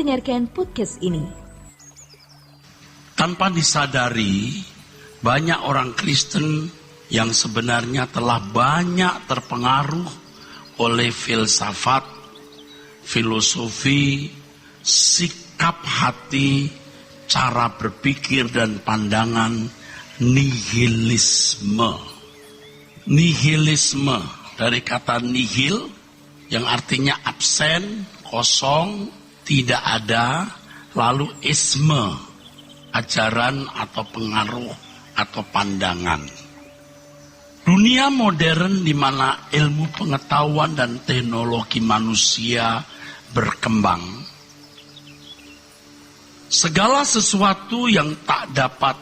mendengarkan podcast ini. Tanpa disadari, banyak orang Kristen yang sebenarnya telah banyak terpengaruh oleh filsafat, filosofi, sikap hati, cara berpikir dan pandangan nihilisme. Nihilisme dari kata nihil yang artinya absen, kosong, tidak ada, lalu isme, ajaran atau pengaruh atau pandangan. Dunia modern di mana ilmu pengetahuan dan teknologi manusia berkembang, segala sesuatu yang tak dapat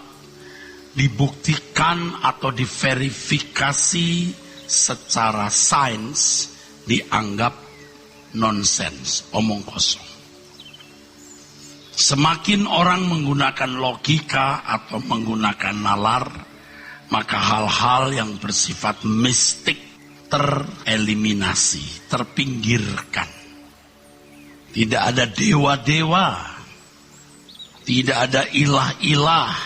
dibuktikan atau diverifikasi secara sains dianggap nonsens, omong kosong. Semakin orang menggunakan logika atau menggunakan nalar, maka hal-hal yang bersifat mistik tereliminasi, terpinggirkan. Tidak ada dewa-dewa, tidak ada ilah-ilah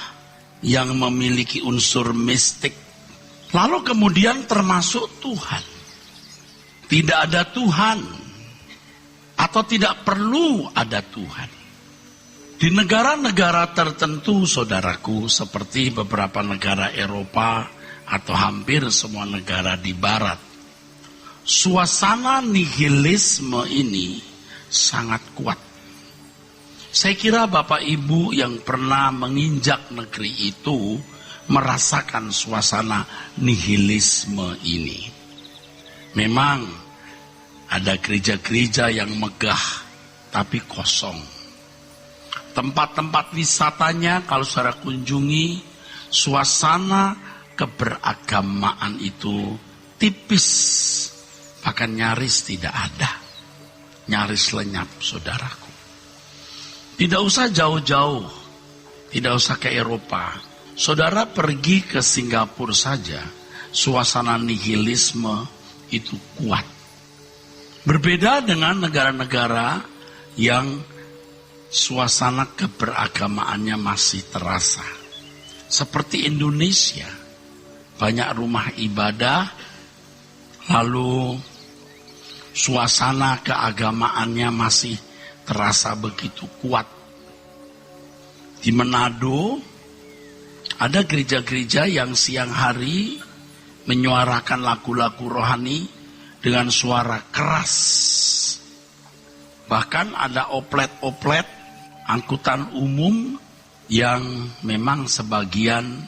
yang memiliki unsur mistik. Lalu kemudian termasuk Tuhan. Tidak ada Tuhan atau tidak perlu ada Tuhan. Di negara-negara tertentu, saudaraku, seperti beberapa negara Eropa atau hampir semua negara di Barat, suasana nihilisme ini sangat kuat. Saya kira Bapak Ibu yang pernah menginjak negeri itu merasakan suasana nihilisme ini. Memang ada gereja-gereja yang megah tapi kosong. Tempat-tempat wisatanya kalau saudara kunjungi, suasana keberagamaan itu tipis, bahkan nyaris tidak ada. Nyaris lenyap, saudaraku. Tidak usah jauh-jauh, tidak usah ke Eropa. Saudara pergi ke Singapura saja, suasana nihilisme itu kuat. Berbeda dengan negara-negara yang suasana keberagamaannya masih terasa. Seperti Indonesia, banyak rumah ibadah, lalu suasana keagamaannya masih terasa begitu kuat. Di Manado, ada gereja-gereja yang siang hari menyuarakan lagu-lagu rohani dengan suara keras. Bahkan ada oplet-oplet angkutan umum yang memang sebagian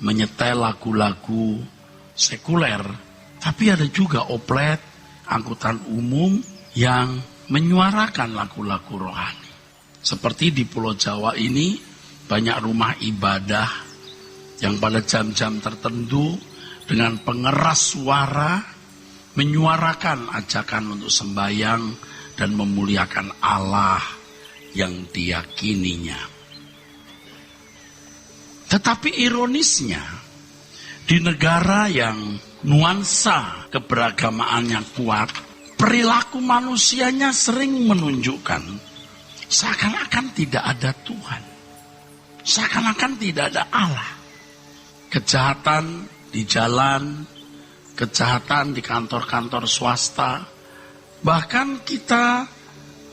menyetel lagu-lagu sekuler. Tapi ada juga oplet angkutan umum yang menyuarakan lagu-lagu rohani. Seperti di Pulau Jawa ini, banyak rumah ibadah yang pada jam-jam tertentu dengan pengeras suara menyuarakan ajakan untuk sembahyang dan memuliakan Allah yang diyakininya. Tetapi ironisnya, di negara yang nuansa keberagamaannya kuat, perilaku manusianya sering menunjukkan seakan-akan tidak ada Tuhan. Seakan-akan tidak ada Allah. Kejahatan di jalan, kejahatan di kantor-kantor swasta. Bahkan kita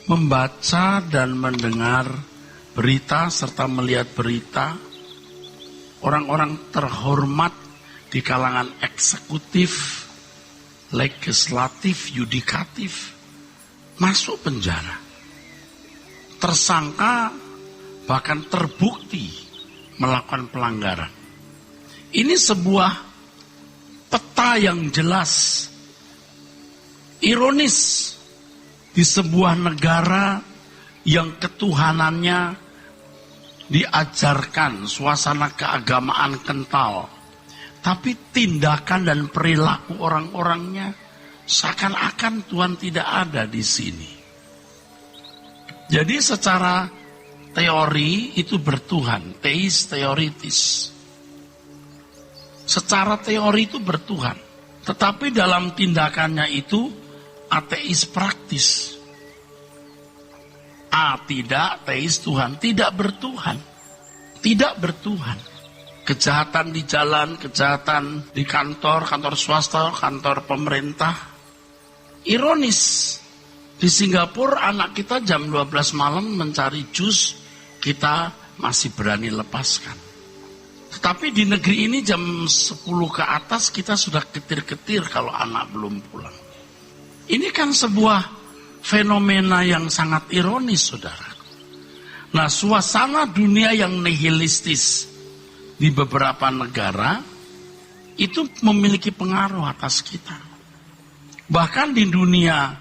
membaca dan mendengar berita serta melihat berita, orang-orang terhormat di kalangan eksekutif, legislatif, yudikatif masuk penjara. Tersangka bahkan terbukti melakukan pelanggaran. Ini sebuah peta yang jelas. Ironis, di sebuah negara yang ketuhanannya diajarkan suasana keagamaan kental, tapi tindakan dan perilaku orang-orangnya seakan-akan Tuhan tidak ada di sini. Jadi secara teori itu bertuhan, teis teoritis. Secara teori itu bertuhan, tetapi dalam tindakannya itu ateis praktis. Tidak teis Tuhan, tidak bertuhan. Tidak bertuhan. Kejahatan di jalan, kejahatan di kantor, kantor swasta, kantor pemerintah. Ironis, di Singapura anak kita jam 12 malam mencari jus, kita masih berani lepaskan. Tetapi di negeri ini jam 10 ke atas kita sudah ketir-ketir kalau anak belum pulang. Ini kan sebuah fenomena yang sangat ironis, saudara. Nah, suasana dunia yang nihilistis di beberapa negara itu memiliki pengaruh atas kita. Bahkan di dunia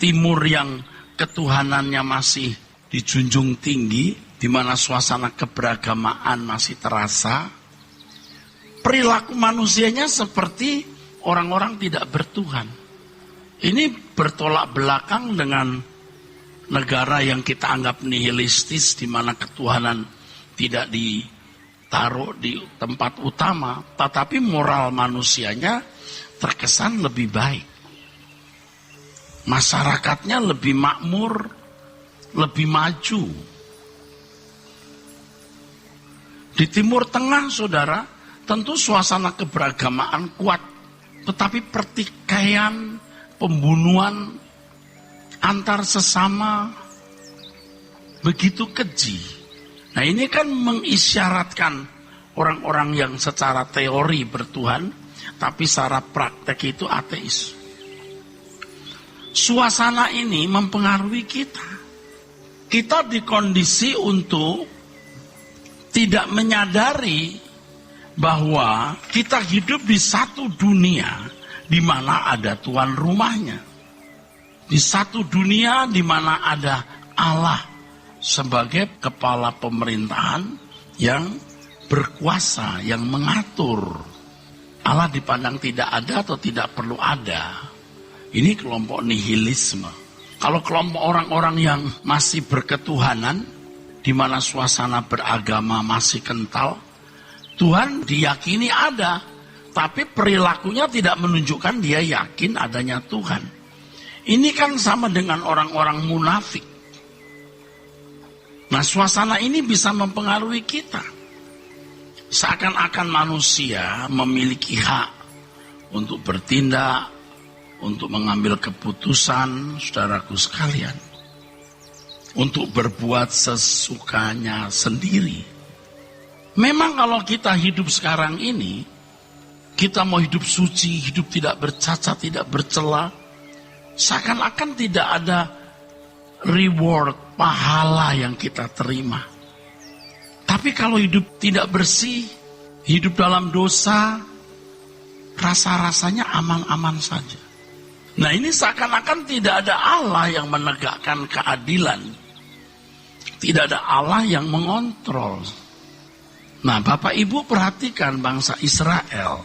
timur yang ketuhanannya masih dijunjung tinggi, di mana suasana keberagamaan masih terasa, perilaku manusianya seperti orang-orang tidak bertuhan. Ini bertolak belakang dengan negara yang kita anggap nihilistis, di mana ketuhanan tidak ditaruh di tempat utama, tetapi moral manusianya terkesan lebih baik. Masyarakatnya lebih makmur, lebih maju. Di Timur Tengah, saudara, tentu suasana keberagamaan kuat, tetapi pertikaian, pembunuhan antar sesama begitu keji. Nah, ini kan mengisyaratkan orang-orang yang secara teori bertuhan, tapi secara praktek itu ateis. Suasana ini mempengaruhi kita. Kita dikondisi untuk tidak menyadari bahwa kita hidup di satu dunia di mana ada tuan rumahnya. Di satu dunia di mana ada Allah sebagai kepala pemerintahan yang berkuasa, yang mengatur. Allah dipandang tidak ada atau tidak perlu ada. Ini kelompok nihilisme. Kalau kelompok orang-orang yang masih berketuhanan, di mana suasana beragama masih kental, Tuhan diyakini ada, tapi perilakunya tidak menunjukkan dia yakin adanya Tuhan. Ini kan sama dengan orang-orang munafik. Nah, suasana ini bisa mempengaruhi kita. Seakan-akan manusia memiliki hak untuk bertindak, untuk mengambil keputusan, saudaraku sekalian. Untuk berbuat sesukanya sendiri. Memang kalau kita hidup sekarang ini, kita mau hidup suci, hidup tidak bercacat, tidak bercela, seakan-akan tidak ada reward, pahala yang kita terima. Tapi kalau hidup tidak bersih, hidup dalam dosa, rasa-rasanya aman-aman saja. Nah, ini seakan-akan tidak ada Allah yang menegakkan keadilan. Tidak ada Allah yang mengontrol. Nah, Bapak Ibu perhatikan bangsa Israel.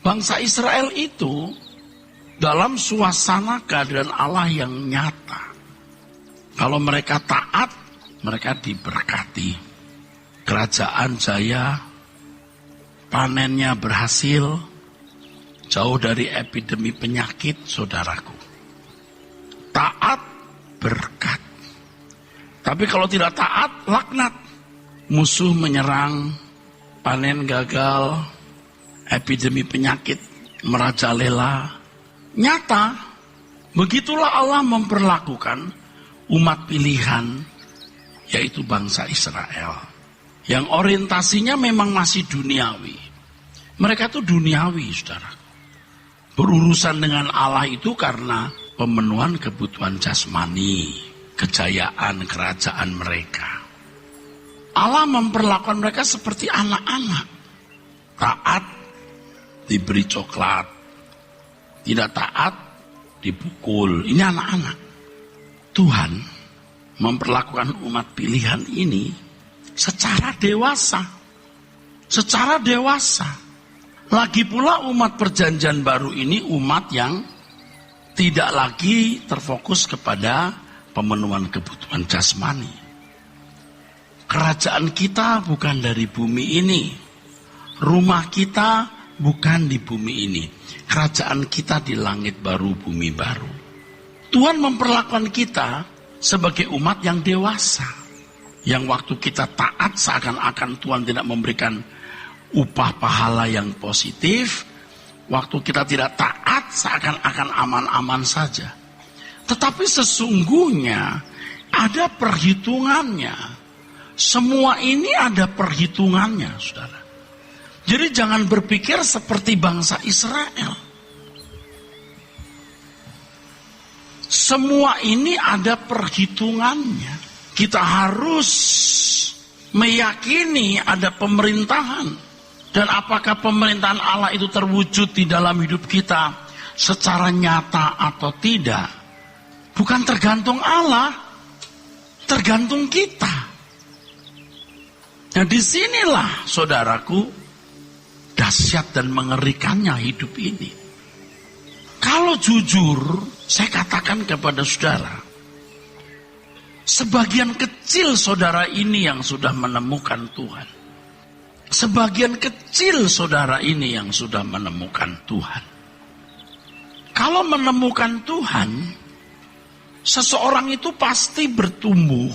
Bangsa Israel itu dalam suasana keadaan Allah yang nyata. Kalau mereka taat, mereka diberkati. Kerajaan jaya, panennya berhasil, jauh dari epidemi penyakit, saudaraku. Taat, berkat. Tapi kalau tidak taat, laknat. Musuh menyerang, panen gagal, epidemi penyakit merajalela. Nyata, begitulah Allah memperlakukan umat pilihan, yaitu bangsa Israel. Yang orientasinya memang masih duniawi. Mereka itu duniawi, saudara. Berurusan dengan Allah itu karena pemenuhan kebutuhan jasmani, kejayaan kerajaan mereka. Allah memperlakukan mereka seperti anak-anak. Taat, diberi coklat. Tidak taat, dipukul. Ini anak-anak. Tuhan memperlakukan umat pilihan ini secara dewasa. Secara dewasa. Lagi pula umat perjanjian baru ini umat yang tidak lagi terfokus kepada pemenuhan kebutuhan jasmani. Kerajaan kita bukan dari bumi ini. Rumah kita bukan di bumi ini. Kerajaan kita di langit baru, bumi baru. Tuhan memperlakukan kita sebagai umat yang dewasa. Yang waktu kita taat seakan-akan Tuhan tidak memberikan upah pahala yang positif. Waktu kita tidak taat seakan-akan aman-aman saja. Tetapi sesungguhnya ada perhitungannya. Semua ini ada perhitungannya, saudara. Jadi jangan berpikir seperti bangsa Israel. Semua ini ada perhitungannya. Kita harus meyakini ada pemerintahan. Dan apakah pemerintahan Allah itu terwujud di dalam hidup kita secara nyata atau tidak? Bukan tergantung Allah, tergantung kita. Nah, disinilah saudaraku dahsyat dan mengerikannya hidup ini. Kalau jujur, saya katakan kepada saudara, sebagian kecil saudara ini yang sudah menemukan Tuhan. Sebagian kecil saudara ini yang sudah menemukan Tuhan. Kalau menemukan Tuhan, seseorang itu pasti bertumbuh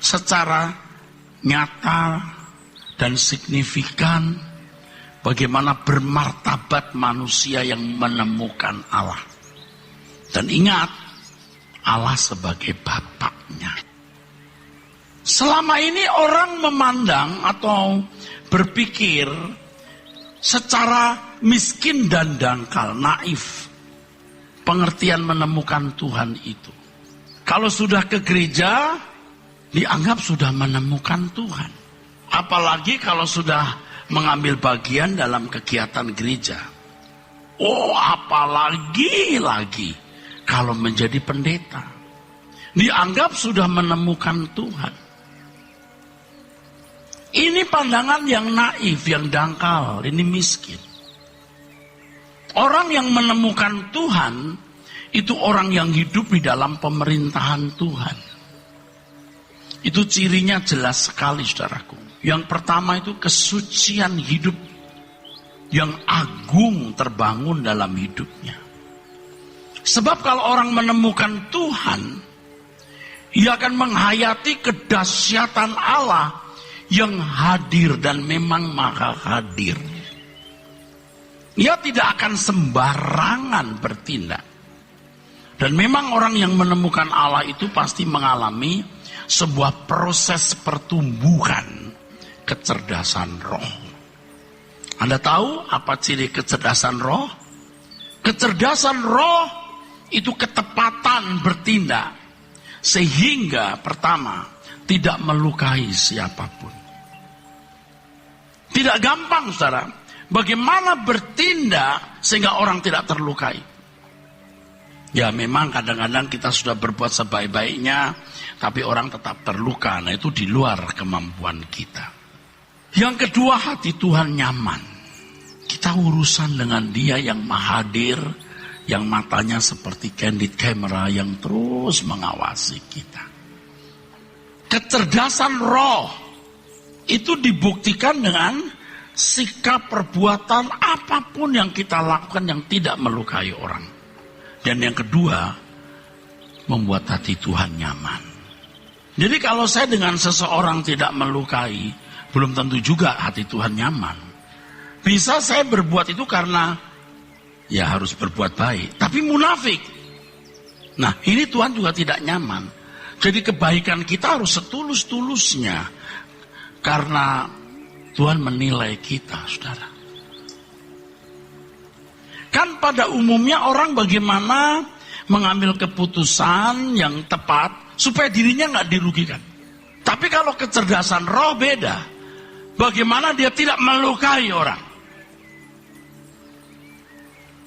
secara nyata dan signifikan. Bagaimana bermartabat manusia yang menemukan Allah. Dan ingat, Allah sebagai Bapaknya. Selama ini orang memandang atau berpikir secara miskin dan dangkal, naif. Pengertian menemukan Tuhan itu. Kalau sudah ke gereja, dianggap sudah menemukan Tuhan. Apalagi kalau sudah mengambil bagian dalam kegiatan gereja. Oh, apalagi lagi kalau menjadi pendeta. Dianggap sudah menemukan Tuhan. Ini pandangan yang naif, yang dangkal, ini miskin. Orang yang menemukan Tuhan, itu orang yang hidup di dalam pemerintahan Tuhan. Itu cirinya jelas sekali, saudaraku. Yang pertama itu kesucian hidup yang agung terbangun dalam hidupnya. Sebab kalau orang menemukan Tuhan, ia akan menghayati kedahsyatan Allah yang hadir dan memang maha hadir. Ia tidak akan sembarangan bertindak. Dan memang orang yang menemukan Allah itu pasti mengalami sebuah proses pertumbuhan kecerdasan roh. Anda tahu apa ciri kecerdasan roh? Kecerdasan roh itu ketepatan bertindak. Sehingga pertama, tidak melukai siapapun. Tidak gampang, saudara. Bagaimana bertindak sehingga orang tidak terlukai? Ya memang kadang-kadang kita sudah berbuat sebaik-baiknya, tapi orang tetap terluka. Nah itu di luar kemampuan kita. Yang kedua, hati Tuhan nyaman. Kita urusan dengan Dia yang maha hadir, yang matanya seperti candid camera yang terus mengawasi kita. Kecerdasan roh itu dibuktikan dengan sikap perbuatan apapun yang kita lakukan yang tidak melukai orang. Dan yang kedua, membuat hati Tuhan nyaman. Jadi kalau saya dengan seseorang tidak melukai, belum tentu juga hati Tuhan nyaman. Bisa saya berbuat itu karena ya harus berbuat baik, tapi munafik. Nah ini Tuhan juga tidak nyaman. Jadi kebaikan kita harus setulus-tulusnya. Karena Tuhan menilai kita, saudara. Kan pada umumnya orang bagaimana mengambil keputusan yang tepat supaya dirinya nggak dirugikan. Tapi kalau kecerdasan roh beda. Bagaimana dia tidak melukai orang.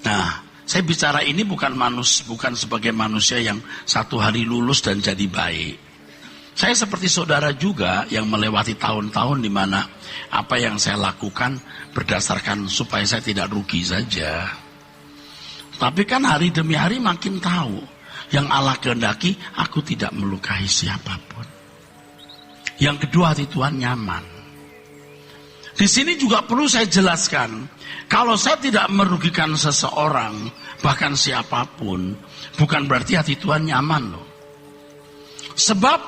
Nah, saya bicara ini bukan sebagai manusia yang satu hari lulus dan jadi baik. Saya seperti saudara juga yang melewati tahun-tahun di mana apa yang saya lakukan berdasarkan supaya saya tidak rugi saja. Tapi kan hari demi hari makin tahu yang Allah kehendaki, aku tidak melukai siapapun. Yang kedua, hati Tuhan nyaman. Di sini juga perlu saya jelaskan, kalau saya tidak merugikan seseorang, bahkan siapapun, bukan berarti hati Tuhan nyaman loh. Sebab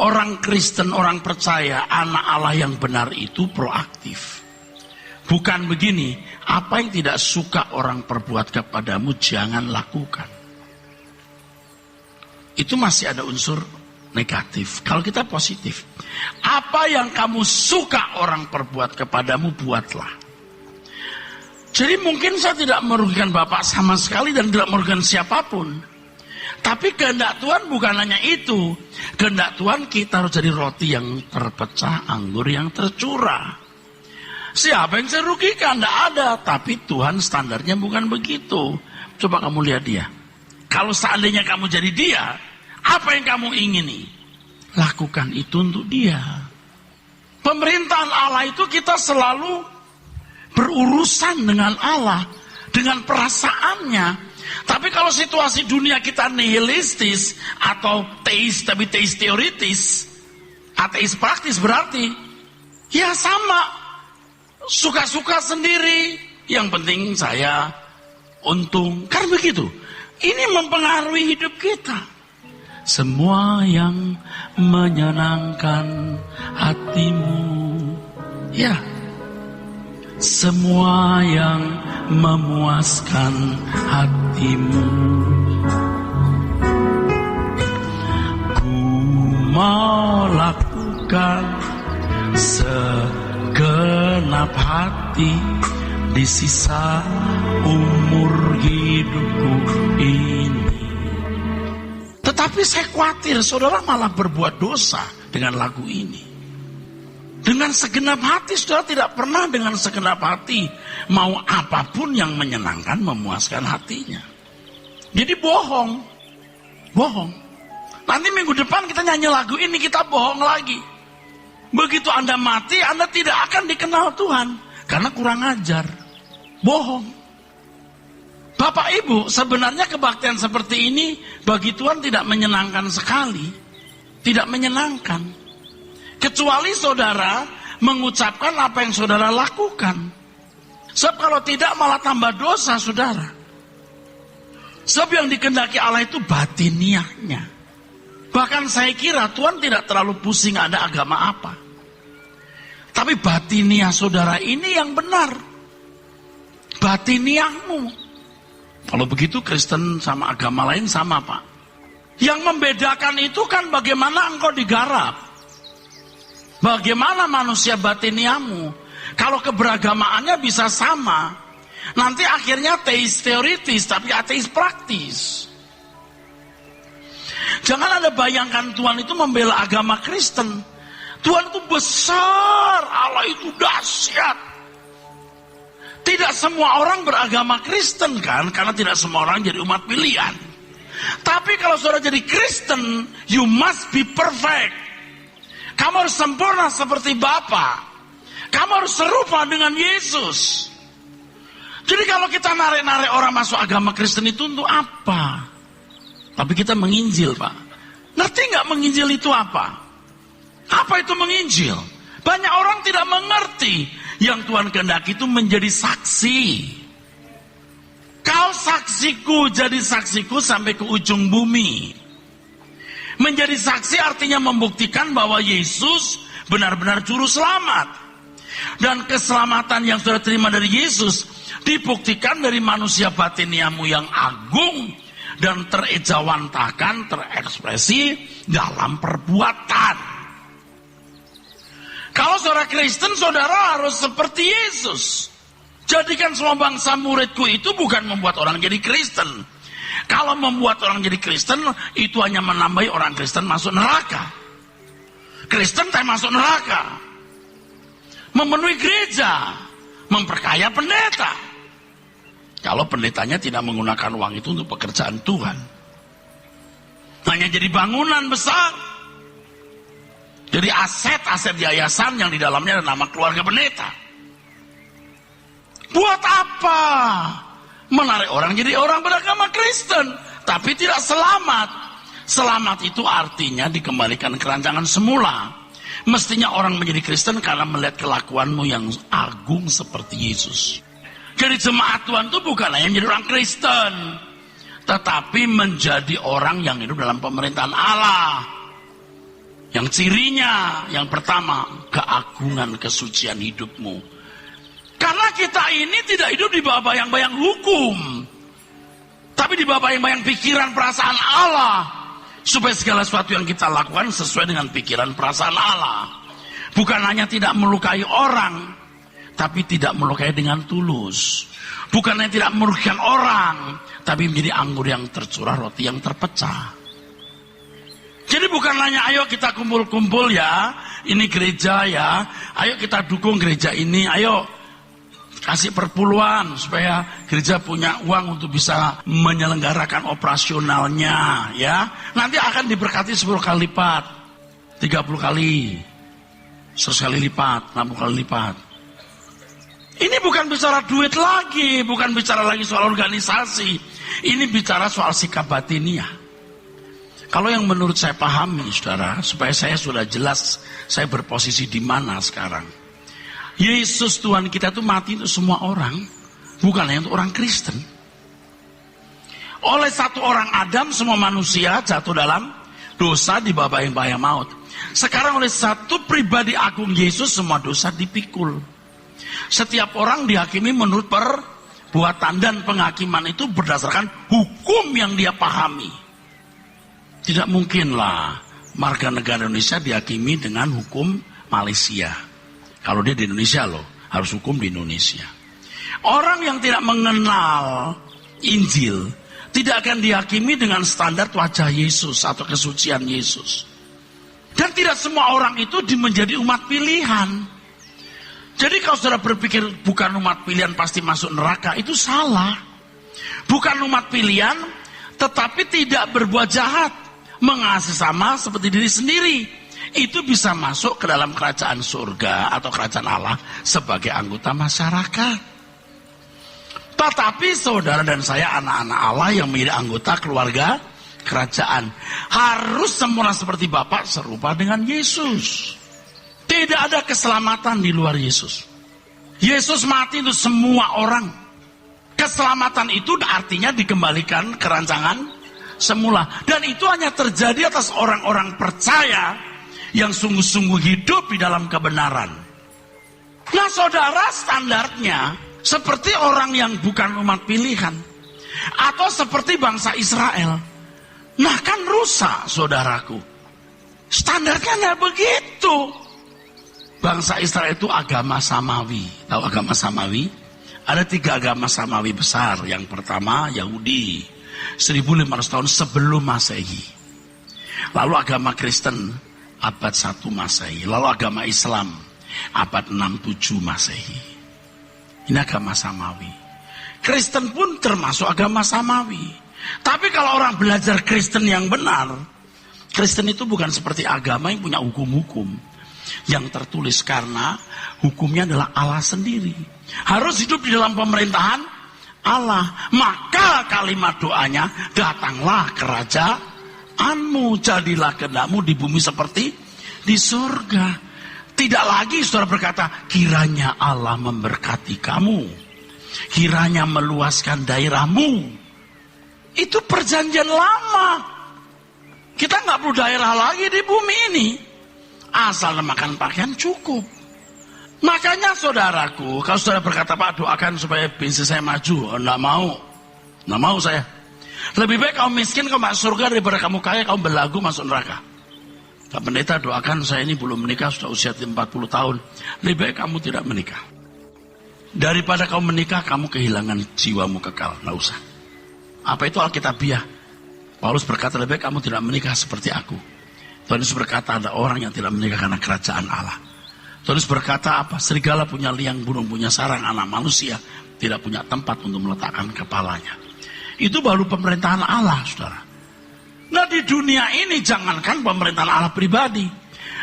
orang Kristen, orang percaya, anak Allah yang benar itu proaktif. Bukan begini, apa yang tidak suka orang perbuat kepadamu jangan lakukan. Itu masih ada unsur negatif. Kalau kita positif, apa yang kamu suka orang perbuat kepadamu, buatlah. Jadi mungkin saya tidak merugikan Bapak sama sekali dan tidak merugikan siapapun. Tapi kehendak Tuhan bukan hanya itu. Kehendak Tuhan kita harus jadi roti yang terpecah, anggur yang tercurah. Siapa yang saya rugikan? Tidak ada. Tapi Tuhan standarnya bukan begitu. Coba kamu lihat dia. Kalau seandainya kamu jadi dia, apa yang kamu ingini? Lakukan itu untuk dia. Pemerintahan Allah itu kita selalu berurusan dengan Allah, dengan perasaannya. Tapi kalau situasi dunia kita nihilistis atau teis tapi teis teoritis, ateis praktis berarti ya sama, suka-suka sendiri, yang penting saya untung, kan begitu. Ini mempengaruhi hidup kita. Semua yang menyenangkan hatimu, ya, semua yang memuaskan hatimu, ku mau lakukan segenap hati di sisa umur hidupku ini. Tetapi saya khawatir saudara malah berbuat dosa dengan lagu ini. Dengan segenap hati, saudara tidak pernah dengan segenap hati mau apapun yang menyenangkan, memuaskan hatinya. Jadi bohong. Nanti minggu depan kita nyanyi lagu ini, kita bohong lagi. Begitu Anda mati, Anda tidak akan dikenal Tuhan. Karena kurang ajar. Bohong. Bapak Ibu, sebenarnya kebaktian seperti ini bagi Tuhan tidak menyenangkan sekali. Tidak menyenangkan. Kecuali saudara mengucapkan apa yang saudara lakukan. Sebab kalau tidak malah tambah dosa saudara. Sebab yang dikehendaki Allah itu batiniahnya. Bahkan saya kira Tuhan tidak terlalu pusing ada agama apa. Tapi batiniah saudara ini yang benar. Batiniahmu. Kalau begitu Kristen sama agama lain sama Pak. Yang membedakan itu kan bagaimana engkau digarap. Bagaimana manusia batiniamu? Kalau keberagamaannya bisa sama, nanti akhirnya teis teoritis tapi ateis praktis. Jangan Anda bayangkan Tuhan itu membela agama Kristen. Tuhan itu besar, Allah itu dahsyat. Tidak semua orang beragama Kristen kan, karena tidak semua orang jadi umat pilihan. Tapi kalau saudara jadi Kristen, you must be perfect. Kamu harus sempurna seperti Bapa. Kamu harus serupa dengan Yesus. Jadi kalau kita narik-narik orang masuk agama Kristen itu untuk apa? Tapi kita menginjil, Pak. Ngerti nggak menginjil itu apa? Apa itu menginjil? Banyak orang tidak mengerti. Yang Tuhan kehendaki itu menjadi saksi. Kau saksiku, jadi saksiku sampai ke ujung bumi. Menjadi saksi artinya membuktikan bahwa Yesus benar-benar juru selamat. Dan keselamatan yang sudah terima dari Yesus dibuktikan dari manusia batiniamu yang agung dan terejawantakan, terekspresi dalam perbuatan. Kalau saudara Kristen, saudara harus seperti Yesus. Jadikan semua bangsa muridku itu bukan membuat orang jadi Kristen. Kalau membuat orang jadi Kristen, itu hanya menambahi orang Kristen masuk neraka. Kristen tak masuk neraka. Memenuhi gereja, memperkaya pendeta. Kalau pendetanya tidak menggunakan uang itu untuk pekerjaan Tuhan. Hanya jadi bangunan besar. Jadi aset-aset yayasan yang di dalamnya ada nama keluarga pendeta. Buat apa? Menarik orang jadi orang beragama Kristen, tapi tidak selamat. Selamat itu artinya dikembalikan ke rancangan semula. Mestinya orang menjadi Kristen karena melihat kelakuanmu yang agung seperti Yesus. Jadi jemaat Tuhan itu bukan hanya menjadi orang Kristen, tetapi menjadi orang yang hidup dalam pemerintahan Allah. Yang cirinya yang pertama, keagungan kesucian hidupmu. Karena kita ini tidak hidup di bawah bayang-bayang hukum, tapi di bawah bayang-bayang pikiran perasaan Allah. Supaya segala sesuatu yang kita lakukan sesuai dengan pikiran perasaan Allah. Bukan hanya tidak melukai orang, tapi tidak melukai dengan tulus. Bukan hanya tidak merugikan orang, tapi menjadi anggur yang tercurah, roti yang terpecah. Jadi bukan hanya ayo kita kumpul-kumpul ya, ini gereja ya, ayo kita dukung gereja ini, ayo kasih perpuluhan supaya gereja punya uang untuk bisa menyelenggarakan operasionalnya ya. Nanti akan diberkati 10 kali lipat, 30 kali, 100 kali lipat, 60 kali lipat. Ini bukan bicara duit lagi, bukan bicara lagi soal organisasi. Ini bicara soal sikap batiniah. Kalau yang menurut saya pahami, saudara, supaya saya sudah jelas saya berposisi di mana sekarang. Yesus Tuhan kita itu mati untuk semua orang, bukan hanya untuk orang Kristen. Oleh satu orang Adam, semua manusia jatuh dalam dosa di bawah bayang-bayang maut. Sekarang oleh satu pribadi agung Yesus, semua dosa dipikul. Setiap orang dihakimi menurut perbuatan, dan penghakiman itu berdasarkan hukum yang dia pahami. Tidak mungkinlah warga negara Indonesia dihakimi dengan hukum Malaysia. Kalau dia di Indonesia loh, harus hukum di Indonesia. Orang yang tidak mengenal Injil tidak akan dihakimi dengan standar wajah Yesus atau kesucian Yesus. Dan tidak semua orang itu menjadi umat pilihan. Jadi kalau saudara berpikir bukan umat pilihan pasti masuk neraka, itu salah. Bukan umat pilihan tetapi tidak berbuat jahat, mengasihi sama seperti diri sendiri, itu bisa masuk ke dalam kerajaan surga atau kerajaan Allah sebagai anggota masyarakat. Tetapi saudara dan saya anak-anak Allah yang menjadi anggota keluarga kerajaan harus sempurna seperti Bapa, serupa dengan Yesus. Tidak ada keselamatan di luar Yesus. Yesus mati untuk semua orang. Keselamatan itu artinya dikembalikan ke rancangan semula. Dan itu hanya terjadi atas orang-orang percaya yang sungguh-sungguh hidup di dalam kebenaran. Nah saudara, standarnya seperti orang yang bukan umat pilihan, atau seperti bangsa Israel. Nah kan rusak saudaraku. Standarnya nggak begitu. Bangsa Israel itu agama samawi. Tahu agama samawi? Ada 3 agama samawi besar. Yang pertama Yahudi, 1500 tahun sebelum Masehi. Lalu agama Kristen abad 1 Masehi. Lalu agama Islam abad 6-7 Masehi. Ini agama samawi. Kristen pun termasuk agama samawi. Tapi kalau orang belajar Kristen yang benar, Kristen itu bukan seperti agama yang punya hukum-hukum yang tertulis, karena hukumnya adalah Allah sendiri. Harus hidup di dalam pemerintahan Allah. Maka kalimat doanya, datanglah kerajaanmu, jadilah kehendakmu di bumi seperti di surga. Tidak lagi saudara berkata, kiranya Allah memberkati kamu, kiranya meluaskan daerahmu. Itu perjanjian lama. Kita nggak perlu daerah lagi di bumi ini, asal makan pakaian cukup. Makanya saudaraku, kalau saudara berkata, Pak doakan supaya bisnis saya maju, enggak mau saya. Lebih baik kamu miskin kamu masuk surga daripada kamu kaya kamu berlagu masuk neraka. Pak pendeta doakan saya ini belum menikah, sudah usia 40 tahun. Lebih baik kamu tidak menikah. Daripada kamu menikah kamu kehilangan jiwamu kekal, nggak usah. Apa itu Alkitabiah? Paulus berkata lebih baik kamu tidak menikah seperti aku. Tuhan Yesus berkata ada orang yang tidak menikah karena kerajaan Allah. Tuhan Yesus berkata apa? Serigala punya liang, burung punya sarang, anak manusia tidak punya tempat untuk meletakkan kepalanya. Itu baru pemerintahan Allah, saudara. Nah di dunia ini jangankan pemerintahan Allah pribadi,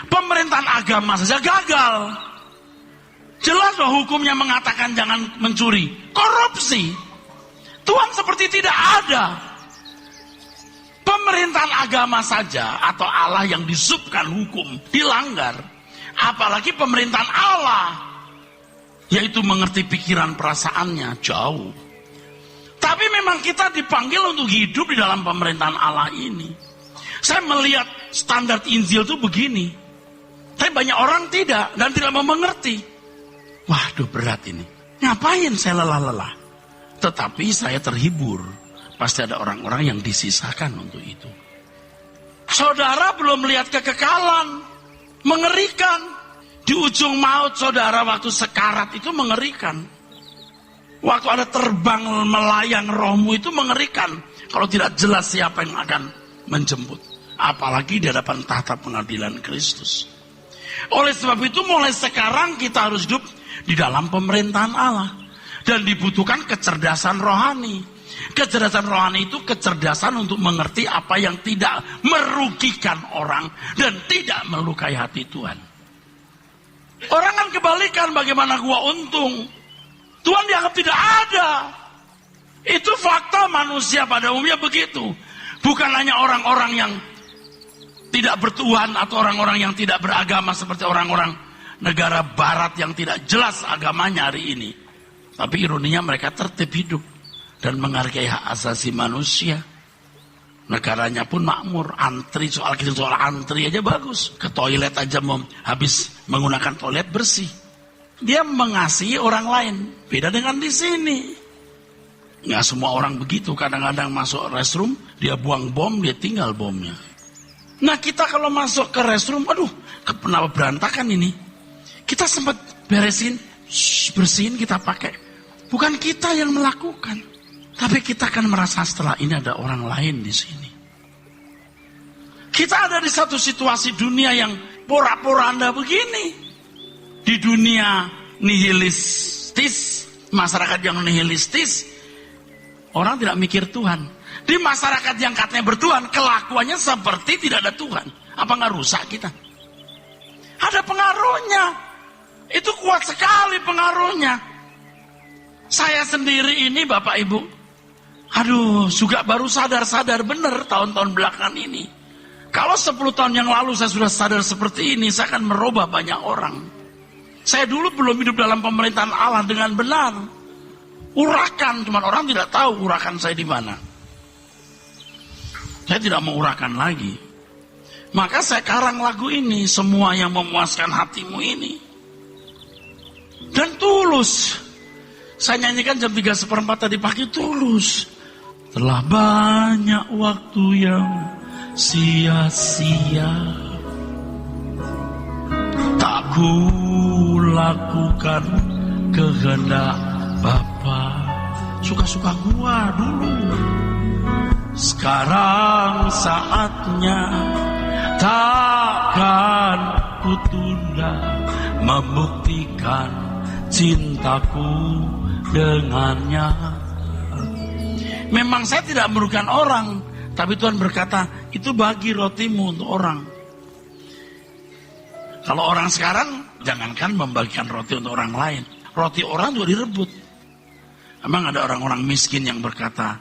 pemerintahan agama saja gagal. Jelas bahwa hukumnya mengatakan jangan mencuri, korupsi. Tuhan seperti tidak ada. Pemerintahan agama saja atau Allah yang disubkan hukum dilanggar, apalagi pemerintahan Allah, yaitu mengerti pikiran perasaannya jauh. Tapi memang kita dipanggil untuk hidup di dalam pemerintahan Allah ini. Saya melihat standar Injil itu begini. Tapi banyak orang tidak dan tidak mau mengerti. Waduh, berat ini. Ngapain saya lelah-lelah? Tetapi saya terhibur. Pasti ada orang-orang yang disisakan untuk itu. Saudara belum melihat kekekalan. Mengerikan. Di ujung maut saudara waktu sekarat itu mengerikan. Waktu ada terbang melayang rohmu itu mengerikan. Kalau tidak jelas siapa yang akan menjemput. Apalagi di hadapan tahta pengadilan Kristus. Oleh sebab itu mulai sekarang kita harus hidup di dalam pemerintahan Allah. Dan dibutuhkan kecerdasan rohani. Kecerdasan rohani itu kecerdasan untuk mengerti apa yang tidak merugikan orang. Dan tidak melukai hati Tuhan. Orang kan kebalikan, bagaimana gua untung. Tuhan dianggap tidak ada. Itu fakta manusia pada umumnya begitu. Bukan hanya orang-orang yang tidak bertuhan atau orang-orang yang tidak beragama seperti orang-orang negara barat yang tidak jelas agamanya hari ini. Tapi ironinya mereka tertib hidup dan menghargai hak asasi manusia. Negaranya pun makmur, antri soal antri aja bagus. Ke toilet aja habis menggunakan toilet bersih. Dia mengasihi orang lain. Beda dengan di sini. Nggak semua orang begitu. Kadang-kadang masuk restroom, dia buang bom, dia tinggal bomnya. Nah kita kalau masuk ke restroom, aduh, kenapa berantakan ini? Kita sempat beresin, bersihin kita pakai. Bukan kita yang melakukan. Tapi kita akan merasa setelah ini ada orang lain di sini. Kita ada di satu situasi dunia yang porak-poranda begini. Di dunia nihilistis, masyarakat yang nihilistis, orang tidak mikir Tuhan. Di masyarakat yang katanya bertuhan, kelakuannya seperti tidak ada Tuhan. Apa nggak rusak kita? Ada pengaruhnya. Itu kuat sekali pengaruhnya. Saya sendiri ini Bapak Ibu, aduh, juga baru sadar benar tahun-tahun belakangan ini. Kalau 10 tahun yang lalu saya sudah sadar seperti ini, saya akan merubah banyak orang. Saya dulu belum hidup dalam pemerintahan Allah dengan benar. Urakan, cuman orang tidak tahu urakan saya di mana. Saya tidak mau urakan lagi. Maka saya karang lagu ini, semua yang memuaskan hatimu ini. Dan tulus. Saya nyanyikan jam 3:4 tadi pagi, tulus. Telah banyak waktu yang sia-sia, tak ku lakukan kehendak Bapa. Suka-suka gua dulu. Sekarang saatnya, takkan ku tunda membuktikan cintaku dengannya. Memang saya tidak merugikan orang, tapi Tuhan berkata, itu bagi rotimu untuk orang. Kalau orang sekarang, jangankan membagikan roti untuk orang lain, roti orang juga direbut. Emang ada orang-orang miskin yang berkata,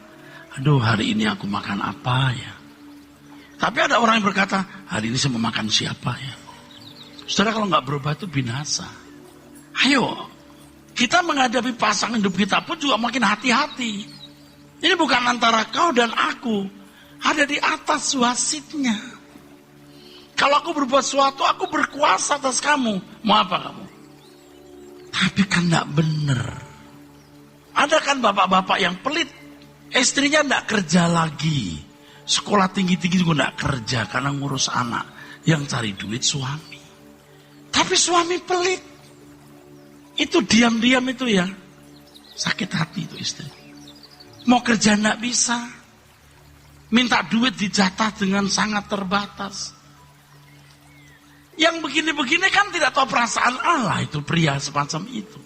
aduh hari ini aku makan apa ya. Tapi ada orang yang berkata, hari ini saya mau makan siapa ya. Saudara, kalau nggak berubah itu binasa. Ayo, kita menghadapi pasangan hidup kita pun juga makin hati-hati. Ini bukan antara kau dan aku. Ada di atas wasitnya. Kalau aku berbuat sesuatu, aku berkuasa atas kamu. Mau apa kamu? Tapi kan tidak benar. Ada kan bapak-bapak yang pelit. Istrinya tidak kerja lagi. Sekolah tinggi-tinggi juga tidak kerja karena ngurus anak. Yang cari duit suami. Tapi suami pelit. Itu diam-diam itu ya. Sakit hati itu istri. Mau kerja tidak bisa. Minta duit dijatah dengan sangat terbatas. Yang begini-begini kan tidak tahu perasaan Allah itu pria semacam itu.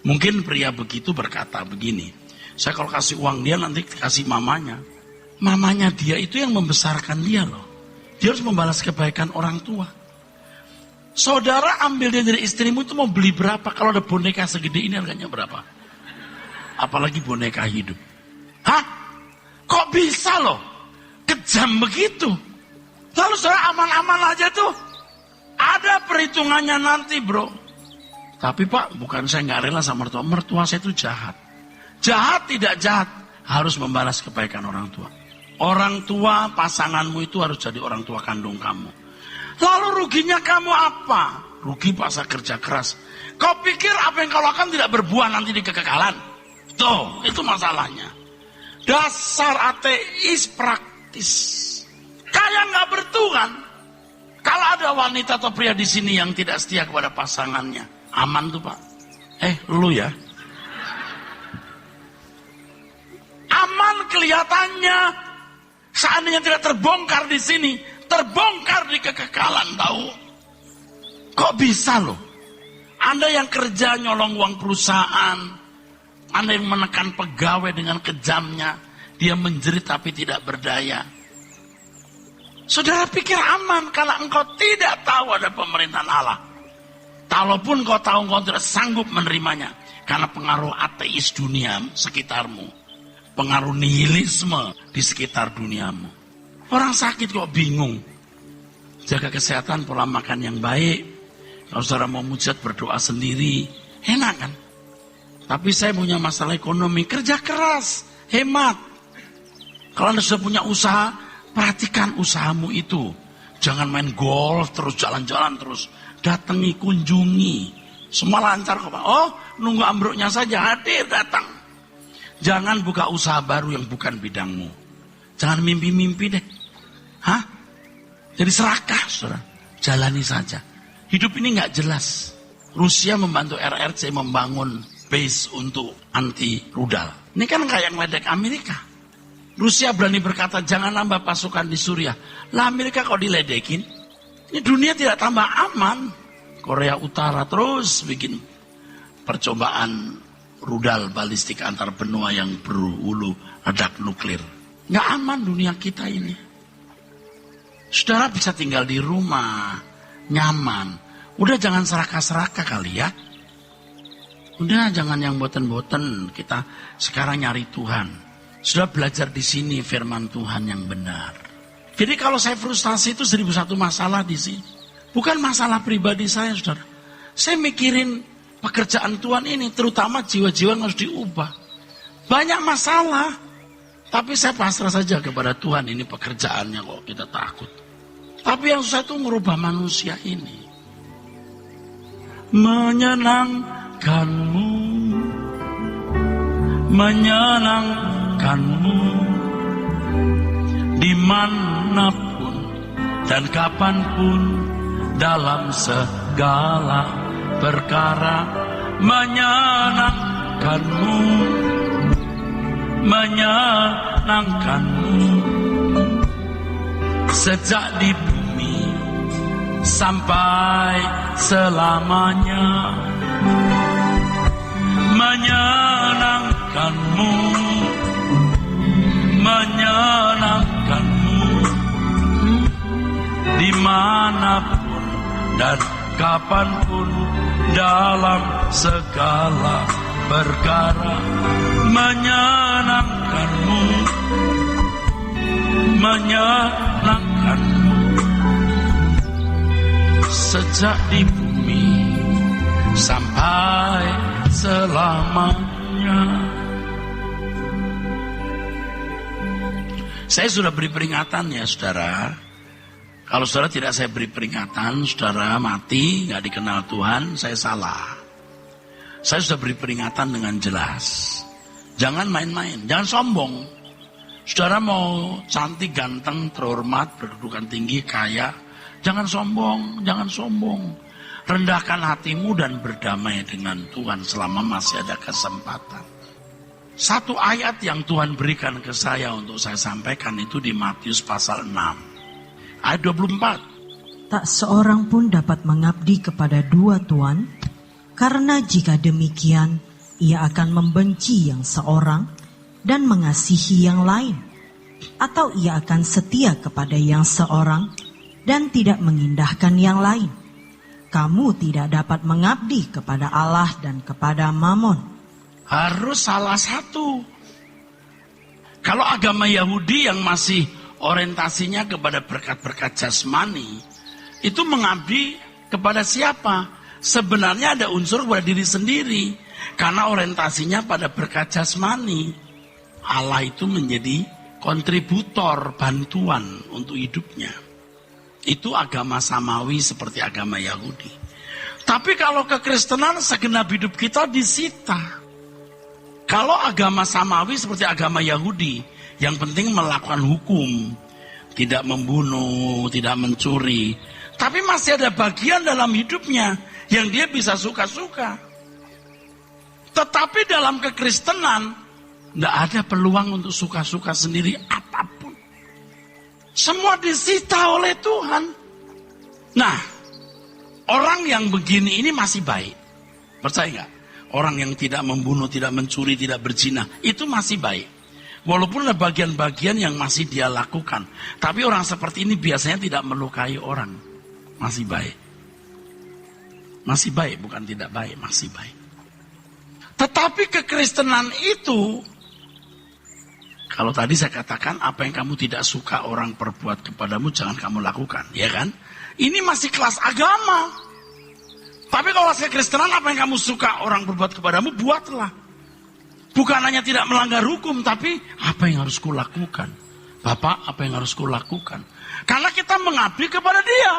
Mungkin pria begitu berkata begini. Saya kalau kasih uang dia nanti kasih mamanya. Mamanya dia itu yang membesarkan dia loh. Dia harus membalas kebaikan orang tua. Saudara ambil dia dari istrimu itu mau beli berapa? Kalau ada boneka segede ini harganya berapa? Apalagi boneka hidup. Hah? Kok bisa loh? Kejam begitu. Lalu saudara aman-aman aja tuh. Ada perhitungannya nanti bro. Tapi Pak, bukan saya nggak rela sama mertua. Mertua saya itu jahat. Jahat tidak jahat. Harus membalas kebaikan orang tua. Orang tua pasanganmu itu harus jadi orang tua kandung kamu. Lalu ruginya kamu apa? Rugi paksa kerja keras. Kau pikir apa yang kau lakukan tidak berbuah nanti di kekekalan? Tuh, itu masalahnya. Dasar ateis praktis. Kayak nggak bertuhan. Kalau ada wanita atau pria di sini yang tidak setia kepada pasangannya, aman tuh Pak. Lu ya. Aman kelihatannya. Seandainya tidak terbongkar di sini, terbongkar di kekekalan tahu. Kok bisa loh? Anda yang kerja nyolong uang perusahaan, Anda yang menekan pegawai dengan kejamnya, dia menjerit tapi tidak berdaya. Saudara pikir aman karena engkau tidak tahu ada pemerintahan Allah. Kalaupun kau tahu, engkau tidak sanggup menerimanya. Karena pengaruh ateis dunia sekitarmu. Pengaruh nihilisme di sekitar duniamu. Orang sakit kok bingung. Jaga kesehatan, pola makan yang baik. Kalau saudara mau mujizat berdoa sendiri, enak kan? Tapi saya punya masalah ekonomi, kerja keras, hemat. Kalau Anda sudah punya usaha, perhatikan usahamu itu. Jangan main golf terus, jalan-jalan terus. Datangi, kunjungi. Semua lancar kok Pak. Oh, nunggu ambruknya saja, hadir, datang. Jangan buka usaha baru yang bukan bidangmu. Jangan mimpi-mimpi deh. Jadi serakah, saudara. Jalani saja. Hidup ini nggak jelas. Rusia membantu RRC membangun base untuk anti rudal. Ini kan kayak ngeledek Amerika. Rusia berani berkata jangan nambah pasukan di Suriah. Lah Amerika kok diledekin? Ini dunia tidak tambah aman. Korea Utara terus bikin percobaan rudal balistik antar benua yang berhulu ledak nuklir. Nggak aman dunia kita ini. Saudara bisa tinggal di rumah, nyaman. Udah jangan serakah-serakah kali ya. Udah jangan yang boten-boten. Kita sekarang nyari Tuhan. Sudah belajar di sini firman Tuhan yang benar. Jadi kalau saya frustasi itu 1001 masalah di sini. Bukan masalah pribadi saya, saudara. Saya mikirin pekerjaan Tuhan ini, terutama jiwa-jiwa yang harus diubah. Banyak masalah. Tapi saya pasrah saja kepada Tuhan, ini pekerjaannya kok kita takut. Tapi yang susah itu merubah manusia ini. Menyenangkanmu, menyenangkanmu, dimanapun dan kapanpun, dalam segala perkara, menyenangkanmu, menyenangkanmu, sejak di bumi sampai selamanya, menyenangkanmu, menyenangkanmu, dimanapun dan kapanpun, dalam segala perkara, menyenangkanmu, menyenangkanmu, sejak di bumi sampai selamanya. Saya sudah beri peringatan ya saudara. Kalau saudara tidak saya beri peringatan, saudara mati, gak dikenal Tuhan, saya salah. Saya sudah beri peringatan dengan jelas. Jangan main-main, jangan sombong. Saudara mau cantik, ganteng, terhormat, berkedudukan tinggi, kaya, jangan sombong, jangan sombong. Rendahkan hatimu dan berdamai dengan Tuhan selama masih ada kesempatan. Satu ayat yang Tuhan berikan ke saya untuk saya sampaikan itu di Matius pasal 6. Ayat 24. Tak seorang pun dapat mengabdi kepada dua tuan, karena jika demikian, ia akan membenci yang seorang dan mengasihi yang lain. Atau ia akan setia kepada yang seorang dan tidak mengindahkan yang lain. Kamu tidak dapat mengabdi kepada Allah dan kepada Mammon. Harus salah satu. Kalau agama Yahudi yang masih orientasinya kepada berkat-berkat jasmani, itu mengabdi kepada siapa? Sebenarnya ada unsur kepada diri sendiri, karena orientasinya pada berkat jasmani. Allah itu menjadi kontributor bantuan untuk hidupnya. Itu agama samawi seperti agama Yahudi. Tapi kalau kekristenan segenap hidup kita disita. Kalau agama samawi seperti agama Yahudi, yang penting melakukan hukum, tidak membunuh, tidak mencuri. Tapi masih ada bagian dalam hidupnya yang dia bisa suka-suka. Tetapi dalam kekristenan, tidak ada peluang untuk suka-suka sendiri apapun. Semua disita oleh Tuhan. Nah, orang yang begini ini masih baik. Percaya nggak? Orang yang tidak membunuh, tidak mencuri, tidak berzina, itu masih baik. Walaupun ada bagian-bagian yang masih dia lakukan. Tapi orang seperti ini biasanya tidak melukai orang. Masih baik. Masih baik, bukan tidak baik, masih baik. Tetapi kekristenan itu, kalau tadi saya katakan apa yang kamu tidak suka orang perbuat kepadamu, jangan kamu lakukan. Ya kan? Ini masih kelas agama. Tapi kalau kekristenan, apa yang kamu suka orang berbuat kepadamu, buatlah. Bukan hanya tidak melanggar hukum, tapi apa yang harus kulakukan? Bapak, apa yang harus kulakukan? Karena kita mengabdi kepada dia.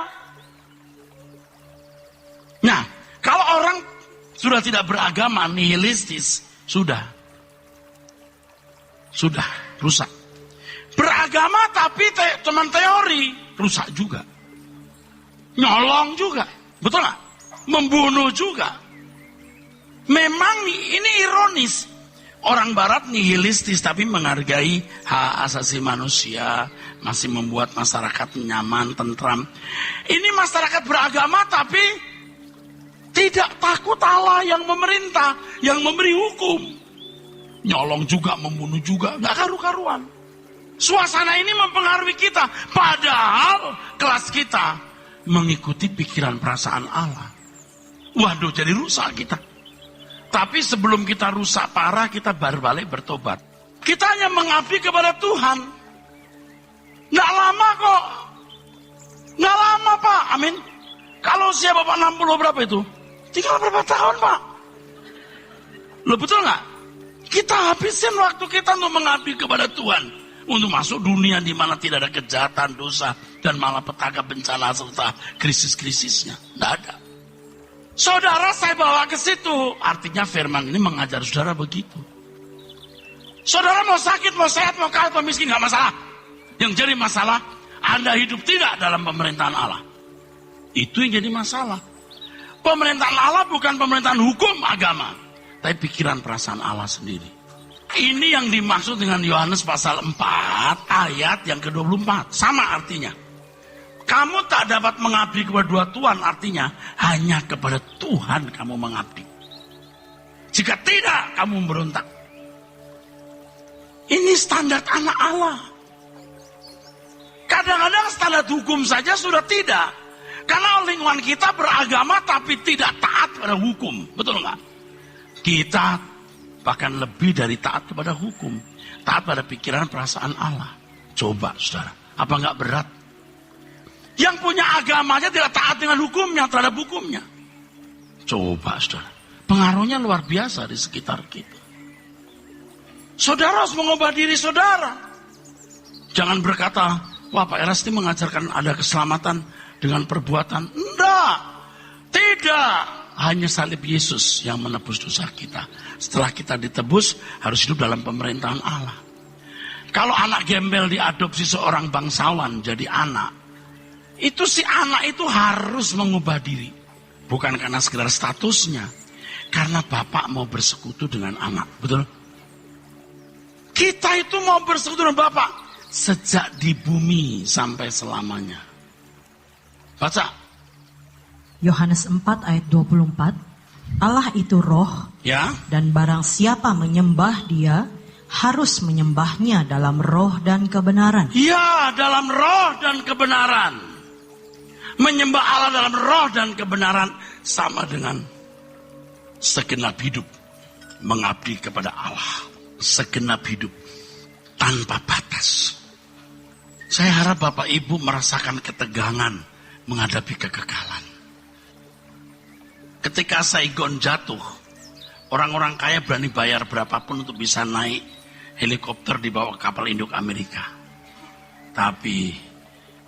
Nah, kalau orang sudah tidak beragama, nihilistis, sudah rusak. Beragama tapi cuman teori, rusak juga. Nyolong juga, betul nggak? Membunuh juga. Memang ini ironis. Orang barat nihilistis tapi menghargai hak asasi manusia, masih membuat masyarakat nyaman, tentram. Ini masyarakat beragama tapi tidak takut Allah yang memerintah, yang memberi hukum. Nyolong juga, membunuh juga, nggak karu-karuan. Suasana ini mempengaruhi kita, padahal kelas kita mengikuti pikiran perasaan Allah. Waduh, jadi rusak kita. Tapi sebelum kita rusak parah, kita baru balik bertobat. Kita hanya mengabdi kepada Tuhan. Nggak lama kok. Nggak lama, Pak. Amin. Kalau usia Bapak 60 berapa itu? Tinggal berapa tahun, Pak? Loh, betul nggak? Kita habisin waktu kita untuk mengabdi kepada Tuhan. Untuk masuk dunia di mana tidak ada kejahatan, dosa, dan malapetaka, bencana, serta krisis-krisisnya. Nggak ada. Saudara, saya bawa ke situ. Artinya firman ini mengajar saudara begitu. Saudara mau sakit, mau sehat, mau kaya, mau miskin, nggak masalah. Yang jadi masalah, Anda hidup tidak dalam pemerintahan Allah. Itu yang jadi masalah. Pemerintahan Allah bukan pemerintahan hukum agama, tapi pikiran perasaan Allah sendiri. Ini yang dimaksud dengan Yohanes pasal 4 ayat yang ke-24. Sama artinya. Kamu tak dapat mengabdi kepada dua Tuhan, artinya hanya kepada Tuhan kamu mengabdi. Jika tidak, kamu memberontak. Ini standar anak Allah. Kadang-kadang standar hukum saja sudah tidak. Karena lingkungan kita beragama tapi tidak taat pada hukum. Betul nggak? Kita bahkan lebih dari taat kepada hukum. Taat pada pikiran perasaan Allah. Coba saudara, apa nggak berat? Yang punya agamanya tidak taat dengan hukumnya, terhadap hukumnya. Coba saudara, pengaruhnya luar biasa di sekitar kita. Saudara harus mengubah diri saudara. Jangan berkata, wah Pak Erasti mengajarkan ada keselamatan dengan perbuatan. Enggak, tidak. Hanya salib Yesus yang menebus dosa kita. Setelah kita ditebus, harus hidup dalam pemerintahan Allah. Kalau anak gembel diadopsi seorang bangsawan jadi anak, itu si anak itu harus mengubah diri. Bukan karena sekedar statusnya. Karena bapak mau bersekutu dengan anak. Betul? Kita itu mau bersekutu dengan bapak. Sejak di bumi sampai selamanya. Baca. Yohanes 4 ayat 24. Allah itu roh. Ya. Dan barang siapa menyembah dia, harus menyembahnya dalam roh dan kebenaran. Ya, dalam roh dan kebenaran. Menyembah Allah dalam roh dan kebenaran sama dengan segenap hidup mengabdi kepada Allah. Segenap hidup tanpa batas. Saya harap Bapak Ibu merasakan ketegangan menghadapi kegagalan. Ketika Saigon jatuh, orang-orang kaya berani bayar berapapun untuk bisa naik helikopter dibawa kapal induk Amerika. Tapi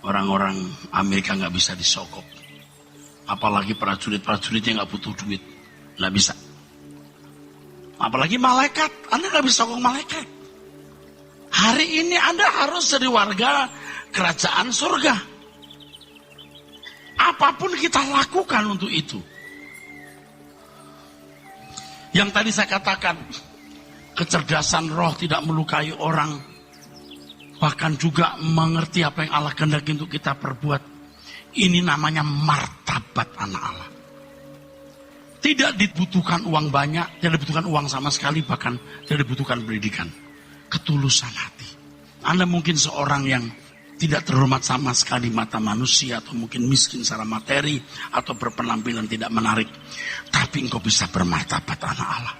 orang-orang Amerika nggak bisa disogok. Apalagi prajurit-prajuritnya nggak butuh duit. Nggak bisa. Apalagi malaikat. Anda nggak bisa sogok malaikat. Hari ini Anda harus jadi warga kerajaan surga. Apapun kita lakukan untuk itu. Yang tadi saya katakan, kecerdasan roh tidak melukai orang. Bahkan juga mengerti apa yang Allah kehendaki untuk kita perbuat. Ini namanya martabat anak Allah. Tidak dibutuhkan uang banyak, tidak dibutuhkan uang sama sekali, bahkan tidak dibutuhkan pendidikan. Ketulusan hati. Anda mungkin seorang yang tidak terhormat sama sekali mata manusia, atau mungkin miskin secara materi, atau berpenampilan tidak menarik. Tapi engkau bisa bermartabat anak Allah.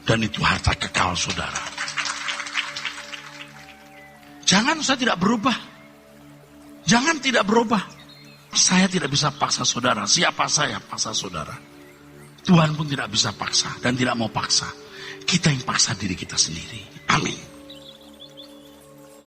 Dan itu harta kekal saudara. Jangan saya tidak berubah. Jangan tidak berubah. Saya tidak bisa paksa saudara. Siapa saya paksa saudara? Tuhan pun tidak bisa paksa dan tidak mau paksa. Kita yang paksa diri kita sendiri. Amin.